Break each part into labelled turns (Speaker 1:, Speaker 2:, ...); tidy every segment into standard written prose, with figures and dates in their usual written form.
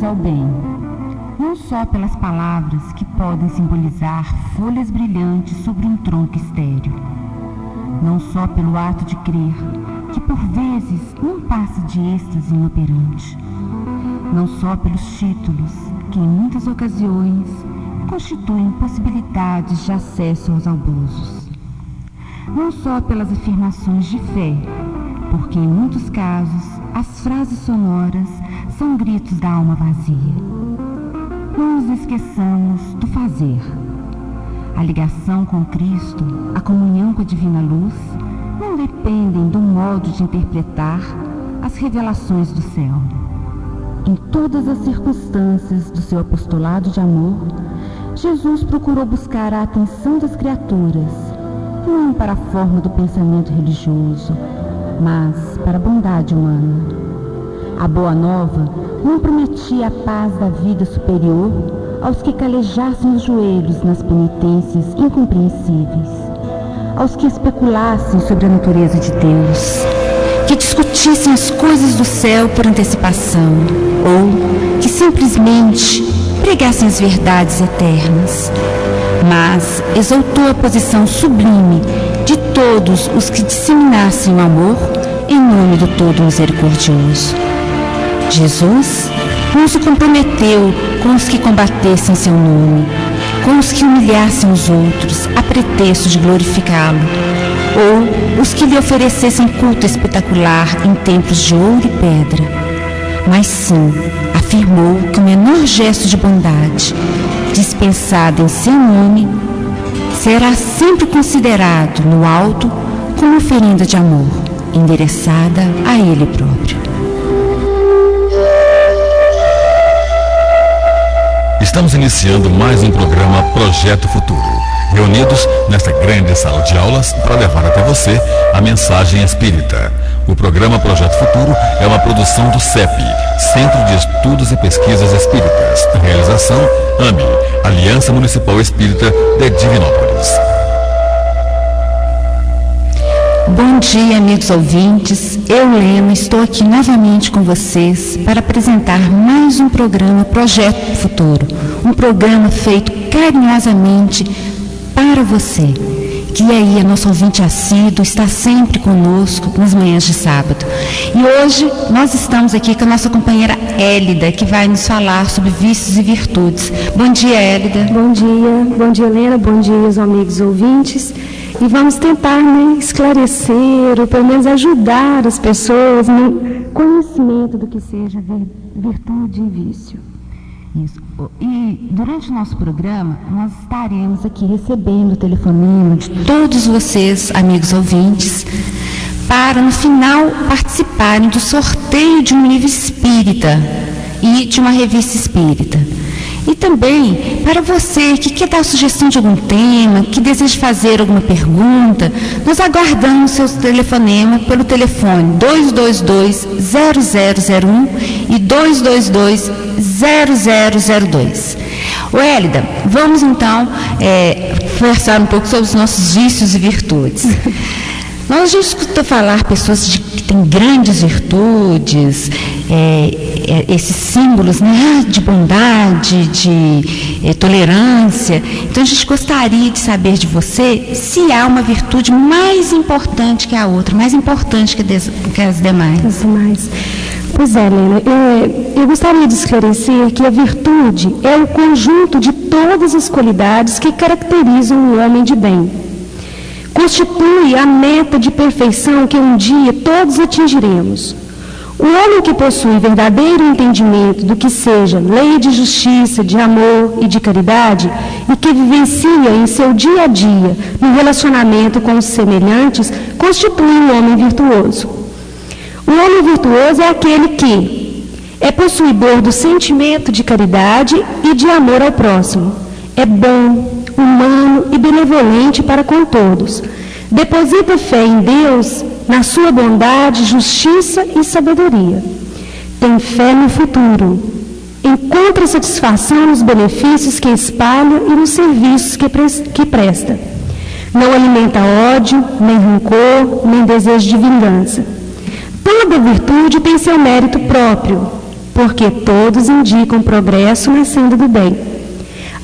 Speaker 1: ao bem, não só pelas palavras que podem simbolizar folhas brilhantes sobre um tronco estéril, não só pelo ato de crer, que por vezes não passa de êxtase inoperante, não só pelos títulos, que em muitas ocasiões constituem possibilidades de acesso aos abusos, não só pelas afirmações de fé, porque em muitos casos as frases sonoras são gritos da alma vazia. Não nos esqueçamos do fazer. A ligação com Cristo, a comunhão com a divina luz, não dependem do modo de interpretar as revelações do céu. Em todas as circunstâncias do seu apostolado de amor, Jesus procurou buscar a atenção das criaturas, não para a forma do pensamento religioso, mas para a bondade humana. A Boa Nova não prometia a paz da vida superior aos que calejassem os joelhos nas penitências incompreensíveis, aos que especulassem sobre a natureza de Deus, que discutissem as coisas do céu por antecipação, ou que simplesmente pregassem as verdades eternas, mas exaltou a posição sublime de todos os que disseminassem o amor em nome do Todo Misericordioso. Jesus não se comprometeu com os que combatessem seu nome, com os que humilhassem os outros a pretexto de glorificá-lo, ou os que lhe oferecessem culto espetacular em templos de ouro e pedra, mas sim afirmou que o menor gesto de bondade dispensado em seu nome será sempre considerado no alto como oferenda de amor endereçada a ele próprio.
Speaker 2: Estamos iniciando mais um programa Projeto Futuro, reunidos nesta grande sala de aulas para levar até você a mensagem espírita. O programa Projeto Futuro é uma produção do CEP, Centro de Estudos e Pesquisas Espíritas. Realização AME, Aliança Municipal Espírita de Divinópolis.
Speaker 1: Bom dia, amigos ouvintes. Eu, Lena, estou aqui novamente com vocês para apresentar mais um programa Projeto Futuro, um programa feito carinhosamente para você, que aí é nosso ouvinte assíduo, está sempre conosco nas manhãs de sábado. E hoje nós estamos aqui com a nossa companheira Hélida, que vai nos falar sobre vícios e virtudes. Bom dia, Hélida.
Speaker 3: Bom dia, Helena, bom dia aos amigos ouvintes. E vamos tentar esclarecer, ou pelo menos ajudar as pessoas no conhecimento do que seja virtude e vício.
Speaker 1: Isso. E durante o nosso programa, nós estaremos aqui recebendo o telefonema de todos vocês, amigos ouvintes, para no final participarem do sorteio de um livro espírita e de uma revista espírita. E também para você que quer dar sugestão de algum tema, que deseja fazer alguma pergunta, nós aguardamos seu telefonema pelo telefone 222-0001 e 222-0002. Hélida, vamos então conversar um pouco sobre os nossos vícios e virtudes. Nós já escutamos falar pessoas que têm grandes virtudes, esses símbolos, né, de bondade, de tolerância. Então a gente gostaria de saber de você se há uma virtude mais importante que a outra, mais importante que as demais.
Speaker 3: Pois é, Helena, eu gostaria de esclarecer que a virtude é o conjunto de todas as qualidades que caracterizam o homem de bem. Constitui a meta de perfeição que um dia todos atingiremos. O homem que possui verdadeiro entendimento do que seja lei de justiça, de amor e de caridade, e que vivencia em seu dia a dia no relacionamento com os semelhantes, constitui um homem virtuoso. O homem virtuoso é aquele que é possuidor do sentimento de caridade e de amor ao próximo. É bom, humano e benevolente para com todos. Deposita fé em Deus, na sua bondade, justiça e sabedoria. Tem fé no futuro. Encontra satisfação nos benefícios que espalha e nos serviços que presta. Não alimenta ódio, nem rancor, nem desejo de vingança. Toda virtude tem seu mérito próprio. porque todos indicam progresso na senda do bem.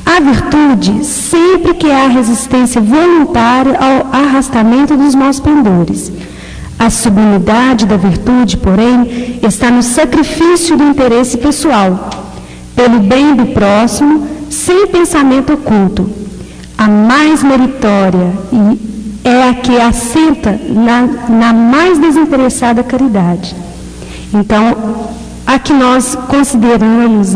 Speaker 3: A virtude sempre que há resistência voluntária ao arrastamento dos maus pendores. A sublimidade da virtude, porém, está no sacrifício do interesse pessoal, pelo bem do próximo, sem pensamento oculto. A mais meritória é a que assenta na mais desinteressada caridade. Então, a que nós consideramos,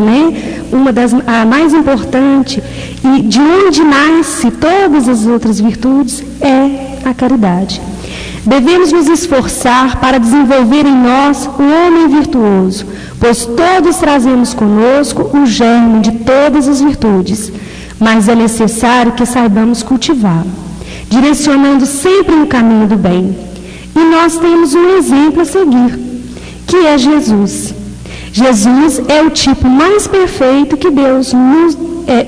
Speaker 3: a mais importante, e de onde nasce todas as outras virtudes, é a caridade. Devemos nos esforçar para desenvolver em nós o homem virtuoso, pois todos trazemos conosco o germe de todas as virtudes, mas é necessário que saibamos cultivá-lo, direcionando sempre no caminho do bem. E nós temos um exemplo a seguir, que é Jesus. Jesus é o tipo mais perfeito que Deus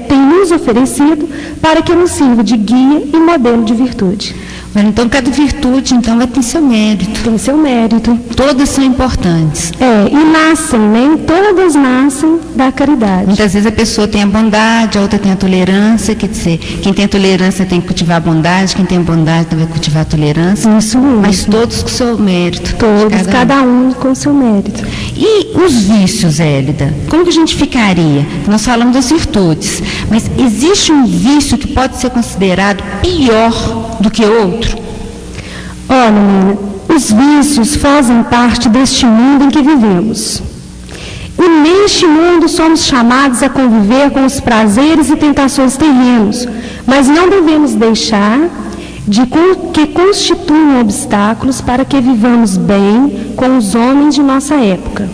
Speaker 3: tem nos oferecido para que nos sirva de guia e modelo de virtude.
Speaker 1: Então, cada virtude, vai ter seu mérito.
Speaker 3: Tem seu mérito.
Speaker 1: Todas são importantes.
Speaker 3: E nascem, todas nascem da caridade.
Speaker 1: Muitas vezes a pessoa tem a bondade, a outra tem a tolerância, quer dizer, quem tem a tolerância tem que cultivar a bondade, quem tem a bondade deve cultivar a tolerância.
Speaker 3: Isso mesmo.
Speaker 1: Mas todos com seu mérito.
Speaker 3: Todos, cada um com seu mérito.
Speaker 1: E os vícios, Hélida? Como que a gente ficaria? Nós falamos das virtudes, mas existe um vício que pode ser considerado pior do que outro?
Speaker 3: Olha, menina, os vícios fazem parte deste mundo em que vivemos. E neste mundo somos chamados a conviver com os prazeres e tentações terrenos, mas não devemos deixar que constituam obstáculos para que vivamos bem com os homens de nossa época.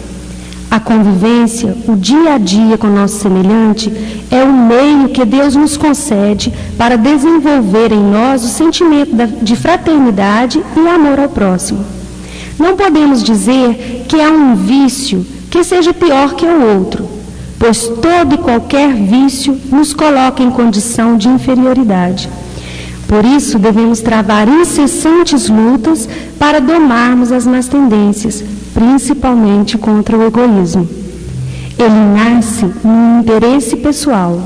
Speaker 3: A convivência, o dia a dia com o nosso semelhante, é o meio que Deus nos concede para desenvolver em nós o sentimento de fraternidade e amor ao próximo. Não podemos dizer que há um vício que seja pior que o outro, pois todo e qualquer vício nos coloca em condição de inferioridade. Por isso, devemos travar incessantes lutas para domarmos as más tendências, principalmente contra o egoísmo. Ele nasce no interesse pessoal,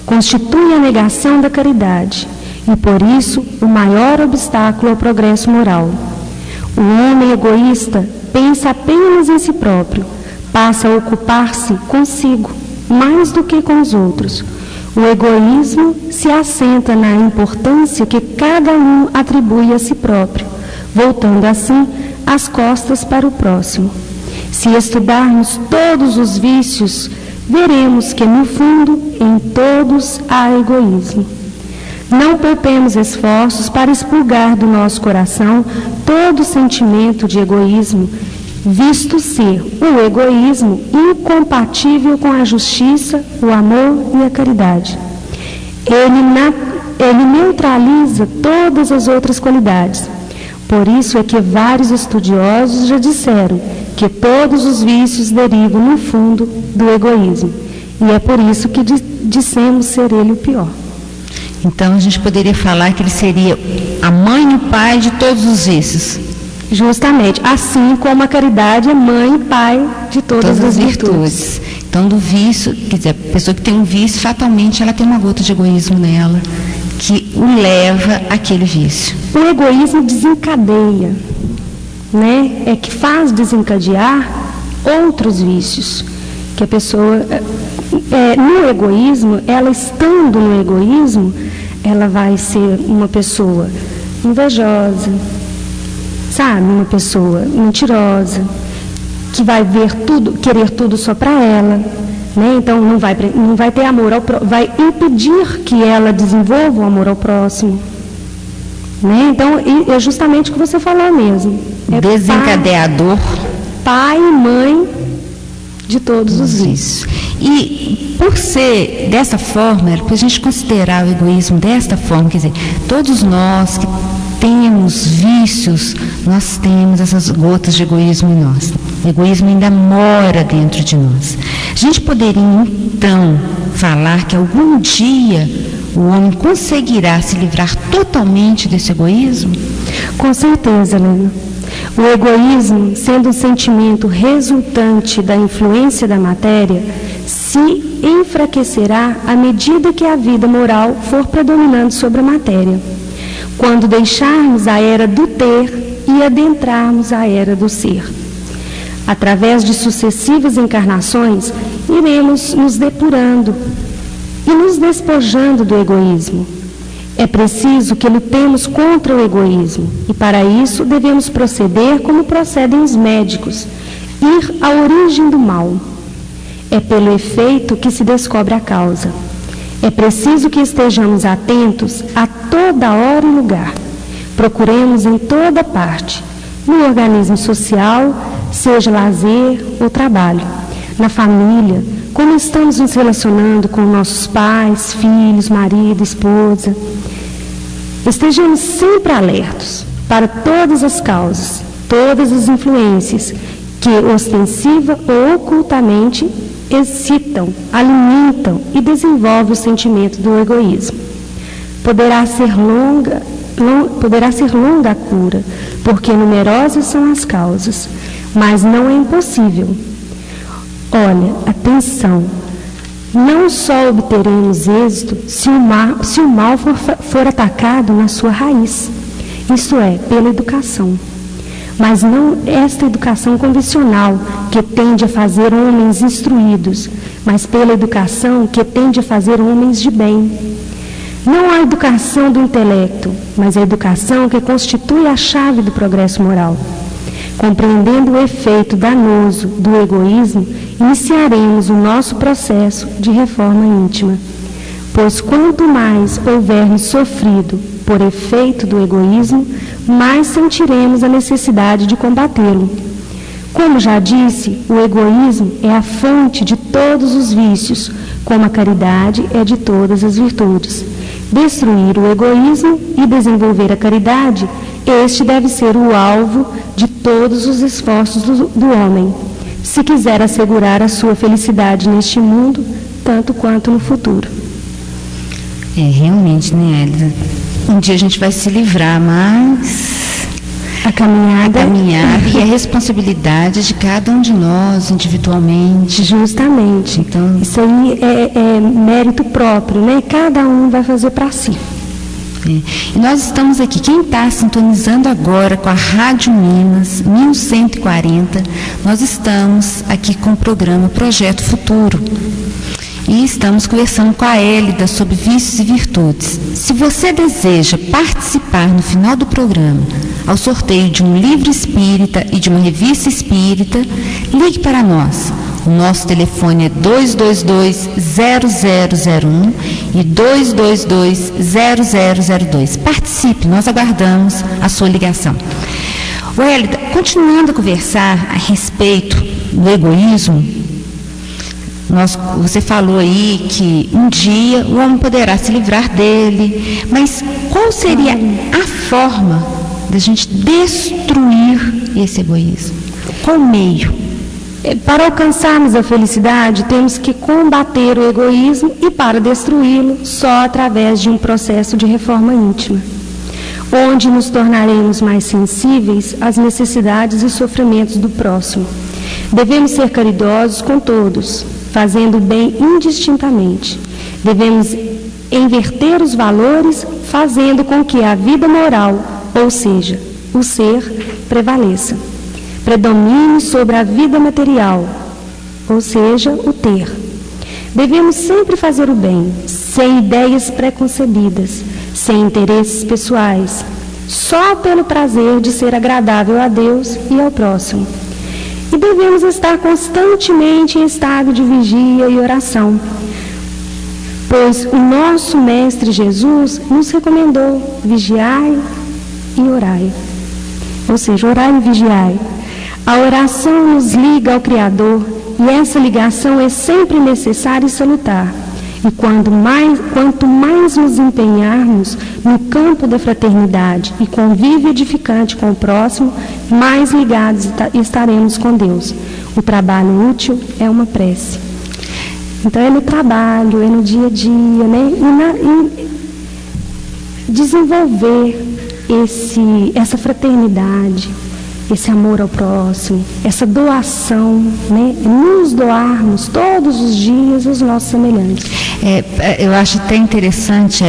Speaker 3: constitui a negação da caridade e, por isso, o maior obstáculo ao progresso moral. O homem egoísta pensa apenas em si próprio, passa a ocupar-se consigo, mais do que com os outros. O egoísmo se assenta na importância que cada um atribui a si próprio, voltando assim as costas para o próximo. Se estudarmos todos os vícios, veremos que, no fundo, em todos há egoísmo. Não poupemos esforços para expurgar do nosso coração todo sentimento de egoísmo, visto ser o egoísmo incompatível com a justiça, o amor e a caridade. Ele neutraliza todas as outras qualidades. Por isso é que vários estudiosos já disseram que todos os vícios derivam, no fundo, do egoísmo. E é por isso que dissemos ser ele o pior.
Speaker 1: Então, a gente poderia falar que ele seria a mãe e o pai de todos os vícios.
Speaker 3: Justamente, assim como a caridade é mãe e pai de todas as virtudes.
Speaker 1: Então, do vício, quer dizer, a pessoa que tem um vício, fatalmente ela tem uma gota de egoísmo nela, que o leva àquele vício.
Speaker 3: O egoísmo desencadeia, é que faz desencadear outros vícios, que a pessoa, no egoísmo, ela estando no egoísmo, ela vai ser uma pessoa invejosa, uma pessoa mentirosa, que vai querer tudo só para ela, Então não vai ter amor ao próximo, vai impedir que ela desenvolva o amor ao próximo, Então é justamente o que você falou mesmo. É
Speaker 1: desencadeador,
Speaker 3: pai e mãe de todos os vícios.
Speaker 1: E por ser dessa forma, para a gente considerar o egoísmo desta forma, quer dizer, todos nós que temos vícios, nós temos essas gotas de egoísmo em nós. O egoísmo ainda mora dentro de nós. A gente poderia, então, falar que algum dia o homem conseguirá se livrar totalmente desse egoísmo?
Speaker 3: Com certeza, Helena. O egoísmo, sendo um sentimento resultante da influência da matéria, se enfraquecerá à medida que a vida moral for predominando sobre a matéria. Quando deixarmos a era do ter e adentrarmos a era do ser. Através de sucessivas encarnações, iremos nos depurando e nos despojando do egoísmo. É preciso que lutemos contra o egoísmo e, para isso, devemos proceder como procedem os médicos, ir à origem do mal. É pelo efeito que se descobre a causa. É preciso que estejamos atentos a toda hora e lugar. Procuremos em toda parte, no organismo social, seja lazer ou trabalho, na família, como estamos nos relacionando com nossos pais, filhos, marido, esposa. Estejamos sempre alertos para todas as causas, todas as influências que ostensiva ou ocultamente excitam, alimentam e desenvolvem o sentimento do egoísmo. Poderá ser longa a cura, porque numerosas são as causas, mas não é impossível. Olha, atenção, não só obteremos êxito se o mal for atacado na sua raiz, isto é, pela educação, mas não esta educação convencional que tende a fazer homens instruídos, mas pela educação que tende a fazer homens de bem. Não a educação do intelecto, mas a educação que constitui a chave do progresso moral. Compreendendo o efeito danoso do egoísmo, iniciaremos o nosso processo de reforma íntima. Pois quanto mais houvermos sofrido por efeito do egoísmo, mais sentiremos a necessidade de combatê-lo. Como já disse, o egoísmo é a fonte de todos os vícios, como a caridade é de todas as virtudes. Destruir o egoísmo e desenvolver a caridade, este deve ser o alvo de todos os esforços do homem, se quiser assegurar a sua felicidade neste mundo, tanto quanto no futuro.
Speaker 1: Realmente, né, Elida? Um dia a gente vai se livrar, mas a caminhada e a responsabilidade de cada um de nós individualmente.
Speaker 3: Justamente. Então, isso aí é mérito próprio, né? Cada um vai fazer para si.
Speaker 1: E nós estamos aqui, quem está sintonizando agora com a Rádio Minas 1140, nós estamos aqui com o programa Projeto Futuro. E estamos conversando com a Elida sobre vícios e virtudes. Se você deseja participar no final do programa ao sorteio de um livro espírita e de uma revista espírita, ligue para nós. O nosso telefone é 222-0001 e 222-0002. Participe, nós aguardamos a sua ligação. Elida, continuando a conversar a respeito do egoísmo, você falou aí que um dia o homem poderá se livrar dele, mas qual seria a forma da gente destruir esse egoísmo? Qual meio?
Speaker 3: Para alcançarmos a felicidade, temos que combater o egoísmo e, para destruí-lo, só através de um processo de reforma íntima, onde nos tornaremos mais sensíveis às necessidades e sofrimentos do próximo. Devemos ser caridosos com todos, fazendo o bem indistintamente. Devemos inverter os valores, fazendo com que a vida moral, ou seja, o ser, prevaleça. Predomine sobre a vida material, ou seja, o ter. Devemos sempre fazer o bem, sem ideias preconcebidas, sem interesses pessoais, só pelo prazer de ser agradável a Deus e ao próximo. E devemos estar constantemente em estado de vigia e oração, pois o nosso Mestre Jesus nos recomendou: vigiai e orai. Ou seja, orai e vigiai. A oração nos liga ao Criador e essa ligação é sempre necessária e salutar. E quanto mais nos empenharmos no campo da fraternidade e convívio edificante com o próximo, mais ligados estaremos com Deus. O trabalho útil é uma prece. Então é no trabalho, é no dia a dia, né? E desenvolver essa fraternidade, esse amor ao próximo, essa doação, né? Nos doarmos todos os dias aos nossos semelhantes.
Speaker 1: Eu acho até interessante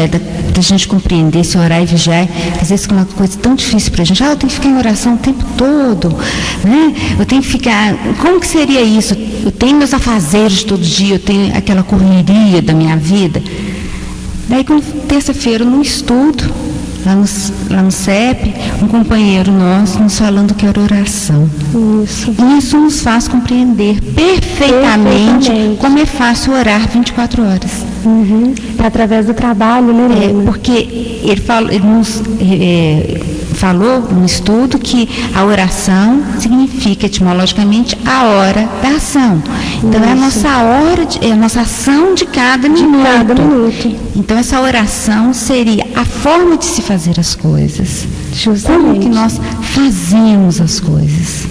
Speaker 1: da gente compreender esse orar e vigiar, às vezes é uma coisa tão difícil para a gente. Eu tenho que ficar em oração o tempo todo, né? Eu tenho que ficar... Como que seria isso? Eu tenho meus afazeres todo dia, eu tenho aquela correria da minha vida. Daí, terça-feira, num estudo, lá no CEP, um companheiro nosso nos falando que era oração. Isso nos faz compreender perfeitamente como é fácil orar 24 horas.
Speaker 3: Através do trabalho, né, Helena?
Speaker 1: Porque ele nos falou no estudo que a oração significa etimologicamente a hora da ação. Então é a nossa hora, é a nossa ação de cada minuto. Então essa oração seria a forma de se fazer as coisas.
Speaker 3: Justamente.
Speaker 1: Como que nós fazemos as coisas.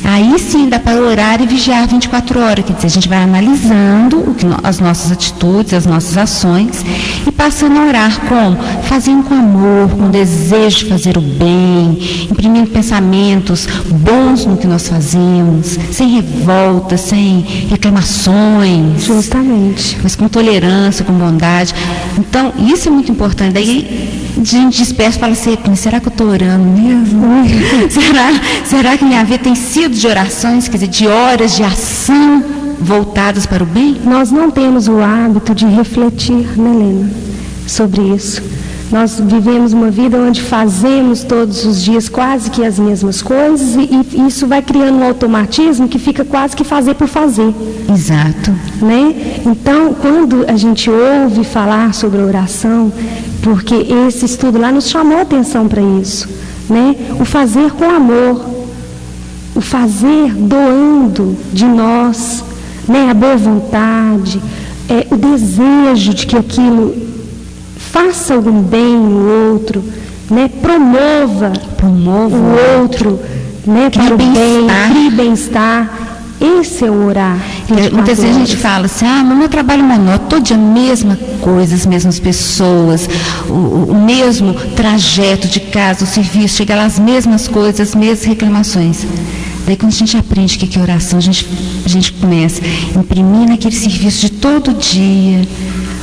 Speaker 1: Aí sim dá para orar e vigiar 24 horas, quer dizer, a gente vai analisando as nossas atitudes, as nossas ações e passando a orar como? Fazendo com amor, com desejo de fazer o bem, imprimindo pensamentos bons no que nós fazemos, sem revolta, sem reclamações.
Speaker 3: Justamente.
Speaker 1: Mas com tolerância, com bondade. Então, isso é muito importante. Daí a gente dispersa e fala assim, será que eu estou orando mesmo? Será que minha vida tem sido de orações, quer dizer, de horas de ação voltadas para o bem?
Speaker 3: Nós não temos o hábito de refletir, né, Helena, sobre isso. Nós vivemos uma vida onde fazemos todos os dias quase que as mesmas coisas e isso vai criando um automatismo que fica quase que fazer por fazer.
Speaker 1: Exato.
Speaker 3: Né? Então, quando a gente ouve falar sobre a oração, porque esse estudo lá nos chamou a atenção para isso, né? O fazer com amor, o fazer doando de nós, né? A boa vontade, o desejo de que aquilo faça algum bem no outro, né? Promova o outro, né? Para o bem, crie bem-estar. Esse é o orar.
Speaker 1: Muitas vezes a gente fala assim, mas meu trabalho é monótono, todo dia a mesma coisa, as mesmas pessoas, o mesmo trajeto de casa, o serviço, chega lá as mesmas coisas, as mesmas reclamações. Daí quando a gente aprende o que é oração, a gente começa a imprimir naquele serviço de todo dia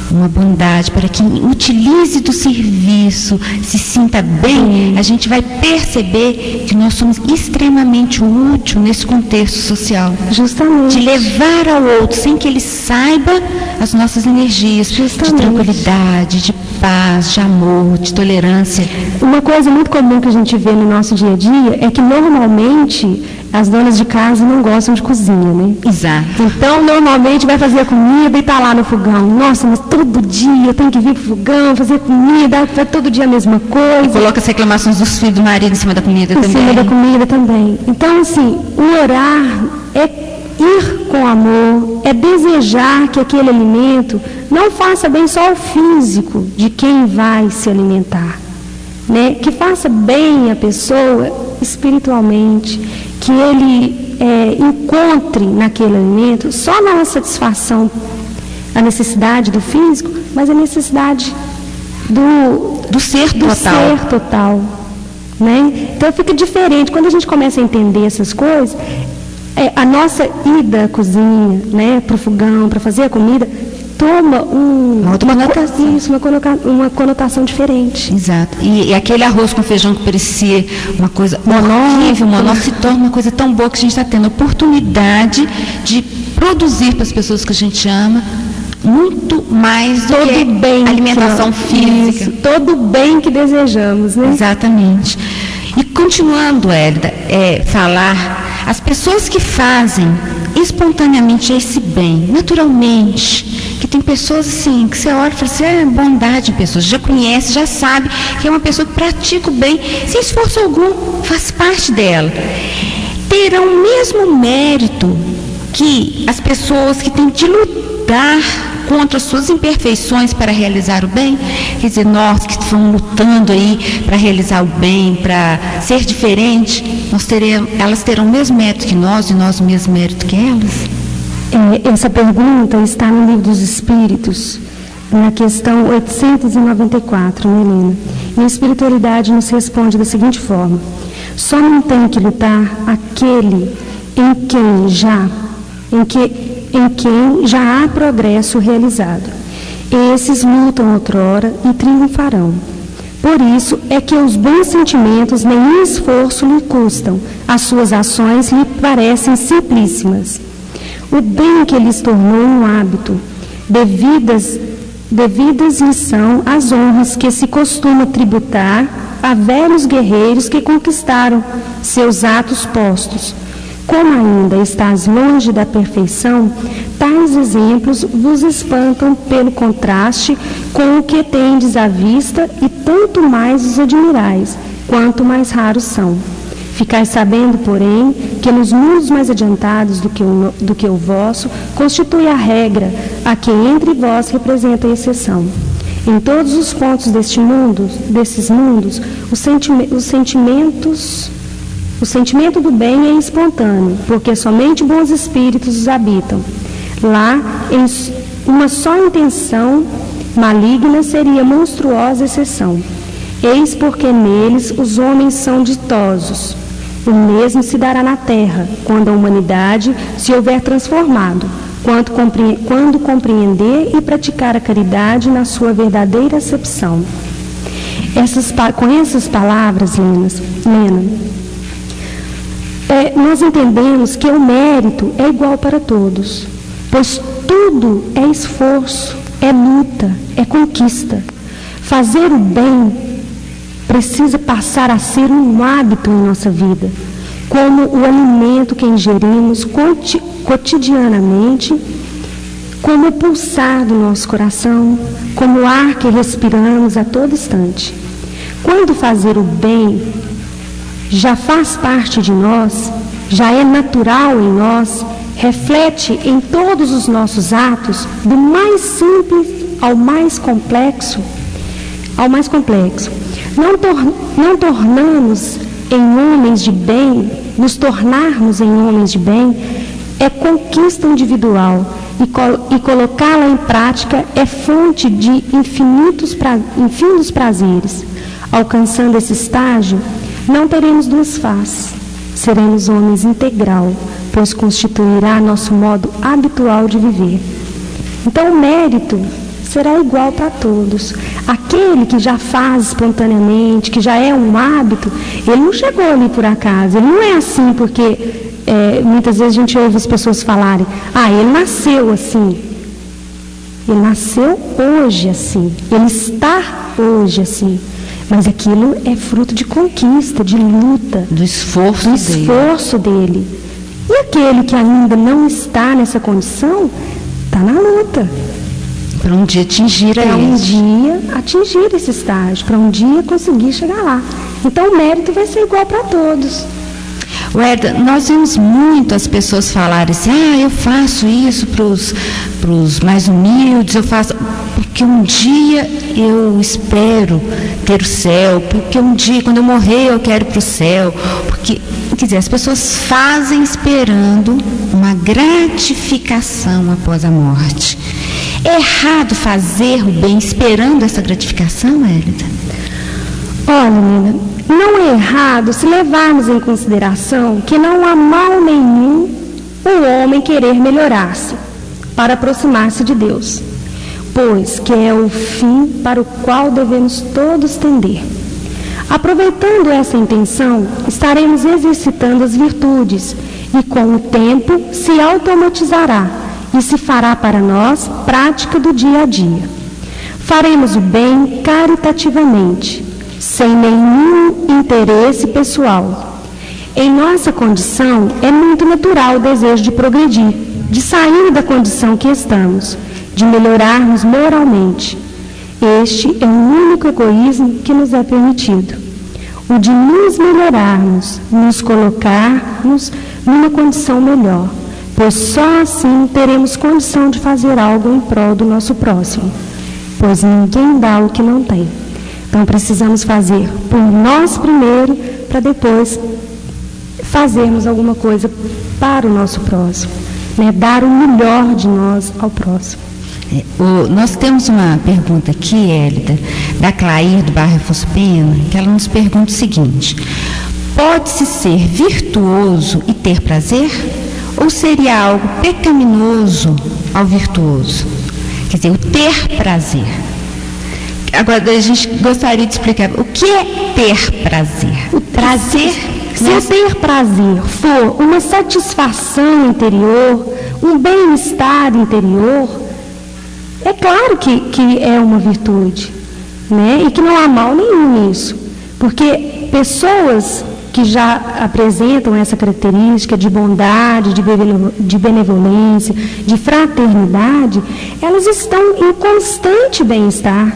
Speaker 1: uma bondade para quem utilize do serviço, se sinta bem, a gente vai perceber que nós somos extremamente úteis nesse contexto social.
Speaker 3: Justamente.
Speaker 1: De levar ao outro, sem que ele saiba, as nossas energias.
Speaker 3: Justamente.
Speaker 1: De tranquilidade, de paz, de amor, de tolerância.
Speaker 3: Uma coisa muito comum que a gente vê no nosso dia a dia é que normalmente as donas de casa não gostam de cozinha, né?
Speaker 1: Exato.
Speaker 3: Então, normalmente vai fazer a comida e está lá no fogão. Nossa, mas todo dia eu tenho que vir para o fogão, fazer comida, faz todo dia a mesma coisa.
Speaker 1: E coloca as reclamações dos filhos do marido em cima da comida também.
Speaker 3: Em cima da comida também. Então, assim, o orar é ir com amor, é desejar que aquele alimento não faça bem só ao físico de quem vai se alimentar, né? Que faça bem a pessoa espiritualmente, que ele encontre naquele alimento só não a satisfação, a necessidade do físico, mas a necessidade do ser total, né? Então fica diferente quando a gente começa a entender essas coisas. A nossa ida à cozinha, né, para o fogão, para fazer a comida, toma uma conotação diferente.
Speaker 1: Exato. E aquele arroz com feijão que parecia uma coisa monótona, se torna uma coisa tão boa que a gente está tendo a oportunidade de produzir para as pessoas que a gente ama muito mais do que
Speaker 3: bem
Speaker 1: alimentação física.
Speaker 3: Isso, todo o bem que desejamos, né?
Speaker 1: Exatamente. E continuando, Hélida, falar, as pessoas que fazem espontaneamente esse bem, naturalmente, que tem pessoas assim, que você olha e fala assim, é bondade em pessoas, já conhece, já sabe que é uma pessoa que pratica o bem, sem esforço algum, faz parte dela. Terão o mesmo mérito que as pessoas que têm de lutar contra as suas imperfeições para realizar o bem, quer dizer, nós que estamos lutando aí para realizar o bem, para ser diferente, elas terão o mesmo mérito que nós e nós o mesmo mérito que elas?
Speaker 3: Essa pergunta está no Livro dos Espíritos, na questão 894, né, Helena? E a espiritualidade nos responde da seguinte forma: Só não tem que lutar aquele em quem já há progresso realizado. Esses lutam outrora e triunfarão. Por isso é que os bons sentimentos nenhum esforço lhe custam, as suas ações lhe parecem simplíssimas. O bem que lhes tornou um hábito, devidas lhe são as honras que se costuma tributar a velhos guerreiros que conquistaram seus atos postos. Como ainda estás longe da perfeição, tais exemplos vos espantam pelo contraste com o que tendes à vista e tanto mais os admirais, quanto mais raros são. Ficais sabendo, porém, que nos mundos mais adiantados do que o vosso, constitui a regra, a que entre vós representa a exceção. Em todos os pontos desses mundos, o sentimento do bem é espontâneo, porque somente bons espíritos os habitam. Lá, em uma só intenção maligna seria monstruosa exceção. Eis porque neles os homens são ditosos. O mesmo se dará na terra, quando a humanidade se houver transformado, quando compreender e praticar a caridade na sua verdadeira acepção. Com essas palavras, Lena, nós entendemos que o mérito é igual para todos, pois tudo é esforço, é luta, é conquista. Fazer o bem precisa passar a ser um hábito em nossa vida, como o alimento que ingerimos cotidianamente, como o pulsar do nosso coração, como o ar que respiramos a todo instante. Quando fazer o bem já faz parte de nós, já é natural em nós, reflete em todos os nossos atos, do mais simples ao mais complexo, não tornamos em homens de bem, nos tornarmos em homens de bem, é conquista individual, e colocá-la em prática é fonte de infinitos prazeres. Alcançando esse estágio, não teremos duas faces, seremos homens integral, pois constituirá nosso modo habitual de viver. Então o mérito será igual para todos. Aquele que já faz espontaneamente, que já é um hábito, ele não chegou ali por acaso, ele não é assim porque muitas vezes a gente ouve as pessoas falarem, ele nasceu assim. Ele nasceu hoje assim, ele está hoje assim. Mas aquilo é fruto de conquista, de luta,
Speaker 4: do esforço
Speaker 3: dele. E aquele que ainda não está nessa condição, está na luta.
Speaker 4: Para um dia atingir
Speaker 3: esse estágio, para um dia conseguir chegar lá. Então o mérito vai ser igual para todos.
Speaker 4: Werda, nós vemos muito as pessoas falarem assim, eu faço isso para os mais humildes, eu faço porque um dia eu espero ter o céu, porque um dia, quando eu morrer, eu quero ir para o céu. Porque, quer dizer, as pessoas fazem esperando uma gratificação após a morte. É errado fazer o bem esperando essa gratificação, Hélida?
Speaker 3: Olha, menina, não é errado se levarmos em consideração que não há mal nenhum o homem querer melhorar-se para aproximar-se de Deus, pois que é o fim para o qual devemos todos tender. Aproveitando essa intenção, estaremos exercitando as virtudes e com o tempo se automatizará e se fará para nós prática do dia a dia. Faremos o bem caritativamente, sem nenhum interesse pessoal. Em nossa condição, é muito natural o desejo de progredir, de sair da condição que estamos, de melhorarmos moralmente. Este é o único egoísmo que nos é permitido, o de nos melhorarmos, nos colocarmos numa condição melhor, pois só assim teremos condição de fazer algo em prol do nosso próximo, pois ninguém dá o que não tem. Então precisamos fazer por nós primeiro, para depois fazermos alguma coisa para o nosso próximo, né? Dar o melhor de nós ao próximo.
Speaker 4: Nós temos uma pergunta aqui, Hélida, da Clair do bairro Afonso Pena, que ela nos pergunta o seguinte: pode-se ser virtuoso e ter prazer? Ou seria algo pecaminoso ao virtuoso? Quer dizer, o ter prazer. Agora, a gente gostaria de explicar o que é ter prazer.
Speaker 3: O prazer, se o ter prazer for uma satisfação interior, um bem-estar interior, é claro que é uma virtude, né? E que não há mal nenhum nisso, porque pessoas que já apresentam essa característica de bondade, de benevolência, de fraternidade, elas estão em constante bem-estar.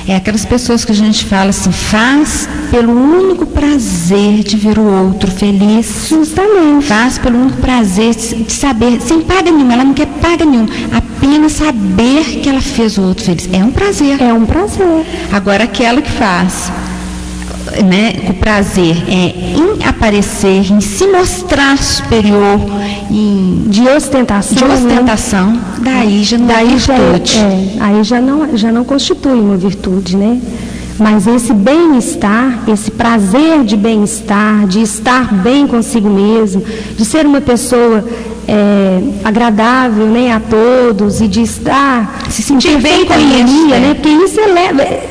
Speaker 4: É aquelas pessoas que a gente fala assim, faz pelo único prazer de ver o outro feliz.
Speaker 3: Justamente.
Speaker 4: Faz pelo único prazer de saber, sem paga nenhuma, ela não quer paga nenhuma, apenas saber que ela fez o outro feliz. É um prazer.
Speaker 3: É um prazer.
Speaker 4: Agora, aquela que faz, né, o prazer em aparecer, em se mostrar superior,
Speaker 3: de ostentação,
Speaker 4: daí já não é virtude.
Speaker 3: Aí já não constitui uma virtude, né? Mas esse bem-estar, esse prazer de bem-estar, de estar bem consigo mesmo, de ser uma pessoa agradável, né, a todos, e de estar
Speaker 4: se sentir bem com
Speaker 3: harmonia,
Speaker 4: isso,
Speaker 3: né? Porque isso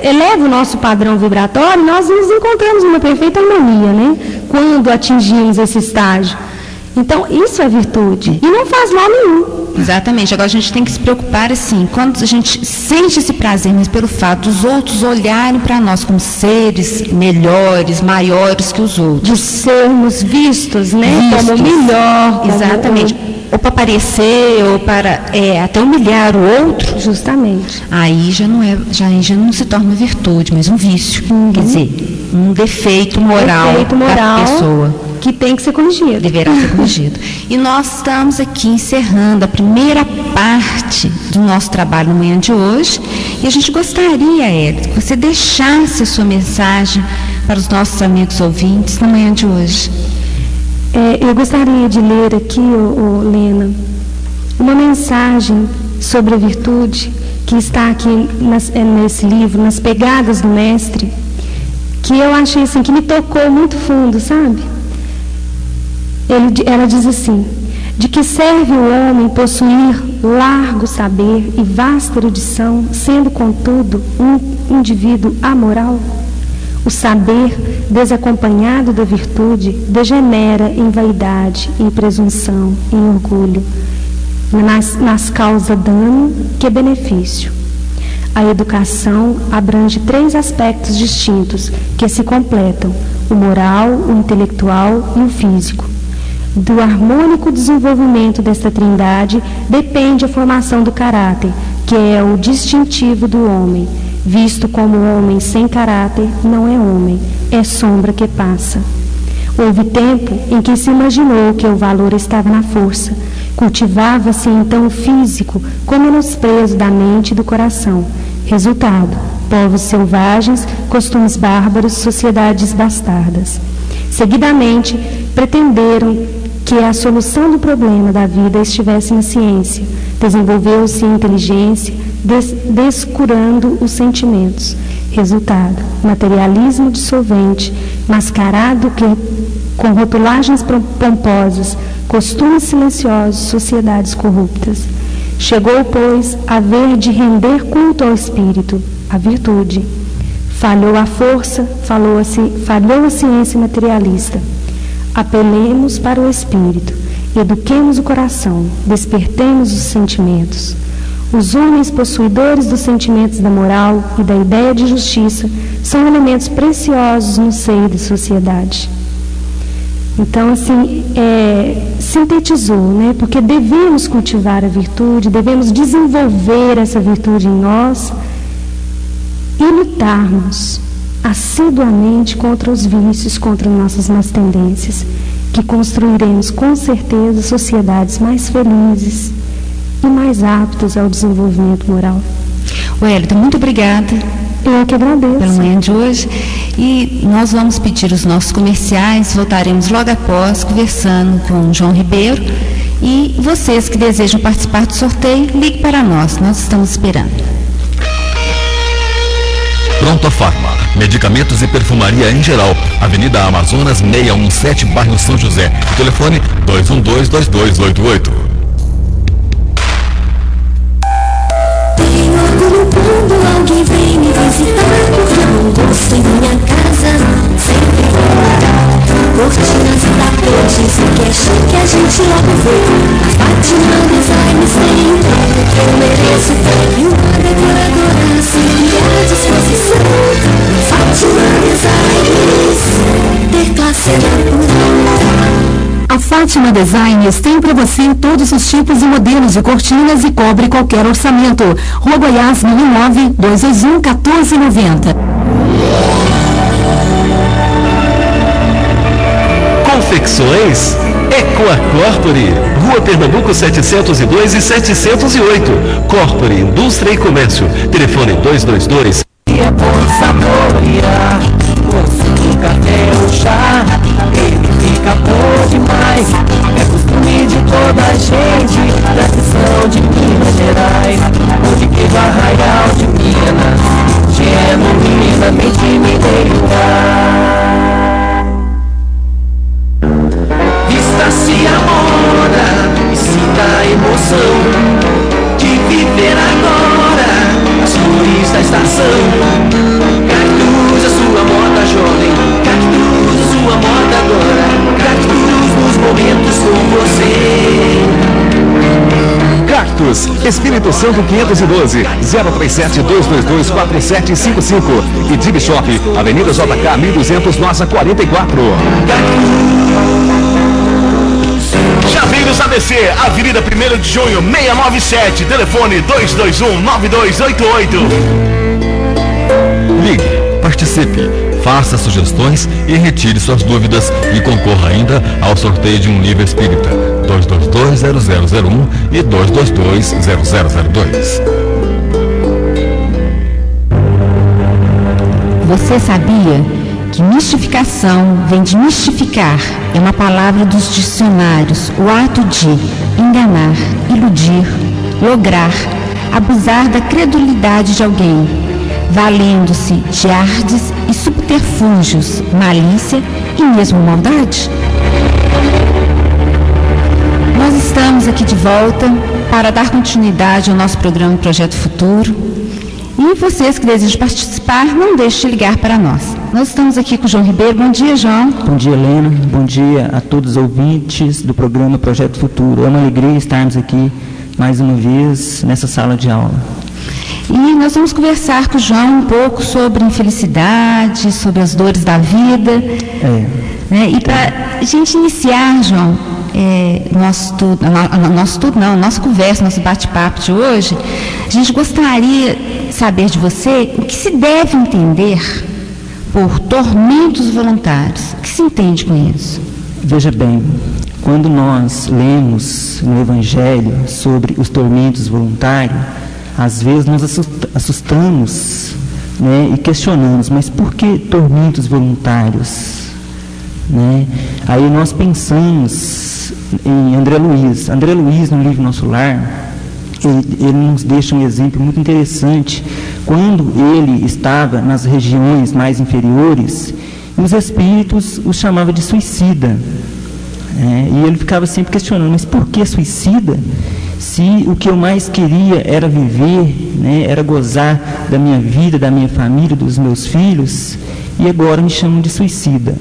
Speaker 3: eleva o nosso padrão vibratório, e nós nos encontramos numa perfeita harmonia, né? Quando atingimos esse estágio. Então, isso é virtude. E não faz mal nenhum.
Speaker 4: Exatamente. Agora, a gente tem que se preocupar, assim, quando a gente sente esse prazer, mas pelo fato dos outros olharem para nós como seres melhores, maiores que os outros.
Speaker 3: De sermos vistos, né? Como melhor.
Speaker 4: Exatamente. Ou para aparecer, ou para até humilhar o outro.
Speaker 3: Justamente.
Speaker 4: Aí já não se torna uma virtude, mas um vício. Quer dizer, um defeito moral da pessoa.
Speaker 3: Que tem que ser corrigido.
Speaker 4: Deverá ser corrigido. E nós estamos aqui encerrando a primeira parte do nosso trabalho na manhã de hoje. E a gente gostaria, Hélida, que você deixasse a sua mensagem para os nossos amigos ouvintes na manhã de hoje.
Speaker 3: Eu gostaria de ler aqui, Lena, uma mensagem sobre a virtude que está aqui nesse livro, nas Pegadas do Mestre, que eu achei assim, que me tocou muito fundo, sabe? Ela diz assim: de que serve o homem possuir largo saber e vasta erudição, sendo, contudo, um indivíduo amoral? O saber, desacompanhado da virtude, degenera em vaidade, em presunção, em orgulho. Nas causa dano que benefício. A educação abrange 3 aspectos distintos que se completam: o moral, o intelectual e o físico. Do harmônico desenvolvimento desta trindade depende a formação do caráter, que é o distintivo do homem. Visto como homem sem caráter, não é homem, é sombra que passa. Houve tempo em que se imaginou que o valor estava na força. Cultivava-se então o físico com menosprezo da mente e do coração. Resultado: povos selvagens, costumes bárbaros, sociedades bastardas. Seguidamente, pretenderam que a solução do problema da vida estivesse na ciência. Desenvolveu-se a inteligência, descurando os sentimentos. Resultado: materialismo dissolvente, mascarado com rotulagens pomposas, costumes silenciosos, sociedades corruptas. Chegou, pois, a ver de render culto ao espírito, à virtude. Falhou a força, falhou a ciência materialista. Apelemos para o espírito, eduquemos o coração, despertemos os sentimentos. Os homens possuidores dos sentimentos da moral e da ideia de justiça são elementos preciosos no seio da sociedade. Então, assim, sintetizou, né? Porque devemos cultivar a virtude, devemos desenvolver essa virtude em nós e lutarmos assiduamente contra os vícios, contra nossas más tendências, que construiremos com certeza sociedades mais felizes e mais aptas ao desenvolvimento moral.
Speaker 4: Hélida, muito obrigada.
Speaker 3: Eu que agradeço.
Speaker 4: Pela manhã de hoje. E nós vamos pedir os nossos comerciais, voltaremos logo após, conversando com o João Ribeiro. E vocês que desejam participar do sorteio, ligue para nós estamos esperando.
Speaker 2: Pronto Farma, medicamentos e perfumaria em geral. Avenida Amazonas 617, bairro São José. O telefone 212-2288.
Speaker 5: Tenho orgulho quando alguém vem me visitar, porque eu gosto em minha casa, sempre vou morar. Cortinas e tapetes, o que é chique a gente logo vê. A Fátima Designs tem o trato que eu mereço. E uma decoradora sempre à disposição. Fátima Designs, ter classe é natural.
Speaker 6: A Fátima Designs tem para você todos os tipos e modelos de cortinas e cobre qualquer orçamento. Rua Goiás, 1009, 221-1490.
Speaker 7: Confecções Equa Corpore, Rua Pernambuco 702 e 708. Corpore, Indústria e Comércio. Telefone 222.
Speaker 8: E é bom saborear, o café ou chá, ele fica bom demais. É costume de toda a gente, tradição de Minas Gerais. O de queijo Arraial de Minas, genuinamente mineiro. Vista-se a moda e sinta a emoção de viver agora as flores da estação. Cactus, a sua moda jovem. Cactus, a sua moda agora. Cactus, nos momentos com você.
Speaker 7: Cactus, Espírito Santo 512, 037-222-4755. E Dib Shop, Avenida JK 1200, Nossa 44. Chaveiros ABC, Avenida 1º de Junho, 697, telefone 221-9288.
Speaker 2: Ligue, participe, faça sugestões e retire suas dúvidas e concorra ainda ao sorteio de um livro espírita. 222-0001 e 222-0002.
Speaker 4: Você sabia que mistificação vem de mistificar? É uma palavra dos dicionários, o ato de enganar, iludir, lograr, abusar da credulidade de alguém, valendo-se de ardes e subterfúgios, malícia e mesmo maldade. Nós estamos aqui de volta para dar continuidade ao nosso programa Projeto Futuro. E vocês que desejam participar, não deixem de ligar para nós. Nós estamos aqui com o João Ribeiro. Bom dia, João.
Speaker 9: Bom dia, Helena. Bom dia a todos os ouvintes do programa Projeto Futuro. É uma alegria estarmos aqui mais uma vez nessa sala de aula.
Speaker 4: E nós vamos conversar com o João um pouco sobre infelicidade, sobre as dores da vida. E para a gente iniciar, João, nossa conversa, nosso bate-papo de hoje, a gente gostaria de saber de você o que se deve entender por tormentos voluntários. O que se entende com isso?
Speaker 9: Veja bem, quando nós lemos no Evangelho sobre os tormentos voluntários, às vezes nós assustamos, né, e questionamos, mas por que tormentos voluntários? Né? Aí nós pensamos em André Luiz. André Luiz, no livro Nosso Lar, ele nos deixa um exemplo muito interessante. Quando ele estava nas regiões mais inferiores, os espíritos o chamavam de suicida. E ele ficava sempre questionando, mas por que suicida? Se o que eu mais queria era viver, né, era gozar da minha vida, da minha família, dos meus filhos, e agora me chamam de suicida.